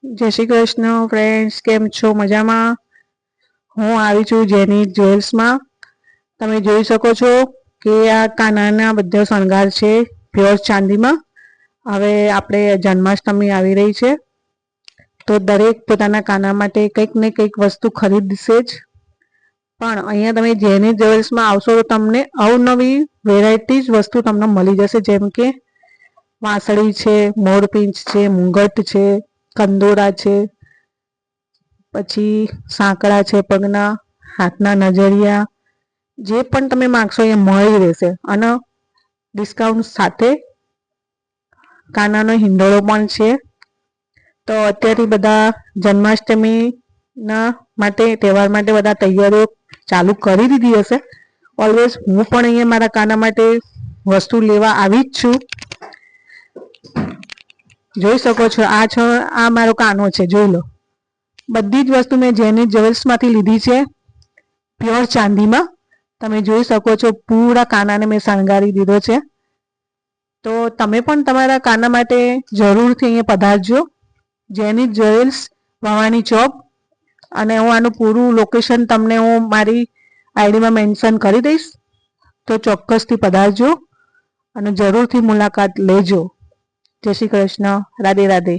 જય શ્રી કૃષ્ણ ફ્રેન્ડ્સ, કેમ છો? મજામાં? હું આવી છું જેની જ્વેલ્સમાં. તમે જોઈ શકો છો કે આ કાનાના બધા શણગાર છે પ્યોર ચાંદીમાં. હવે આપણે જન્માષ્ટમી આવી રહી છે, તો દરેક પોતાના કાના માટે કંઈક ને કંઈક વસ્તુ ખરીદશે જ. પણ અહીંયા તમે જેની જ્વેલ્સમાં આવશો તો તમને અવનવી વેરાયટી જ વસ્તુ તમને મળી જશે, જેમ કે વાંસળી છે, મોરપીંછ છે, મુંગટ છે, કંદોરા છે, પછી સાંકળા છે પગના, હાથના નજરિયા, જે પણ તમે માગશો એ મળી રહેશે. અને ડિસ્કાઉન્ટ સાથે કાનાનો હિંડોળો પણ છે. તો અત્યારથી બધા જન્માષ્ટમીના માટે, તહેવાર માટે બધા તૈયારીઓ ચાલુ કરી દીધી હશે. ઓલવેઝ હું પણ અહીંયા મારા કાના માટે વસ્તુ લેવા આવી જ છું. જોઈ શકો છો, આ મારો કાનો છે, જોઈ લો. બધી જ વસ્તુ મેં જેની જ્વેલ્સમાંથી લીધી છે પ્યોર ચાંદીમાં. તમે જોઈ શકો છો પૂરા કાનાને મેં શણગારી દીધો છે. તો તમે પણ તમારા કાના માટે જરૂરથી અહીંયા પધારજો, જેની જ્વેલ્સ, ભવાની ચોક. અને હું આનું પૂરું લોકેશન તમને હું મારી આઈડીમાં મેન્શન કરી દઈશ, તો ચોક્કસથી પધારજો અને જરૂરથી મુલાકાત લેજો. જય શ્રી કૃષ્ણ, રાધે રાધે.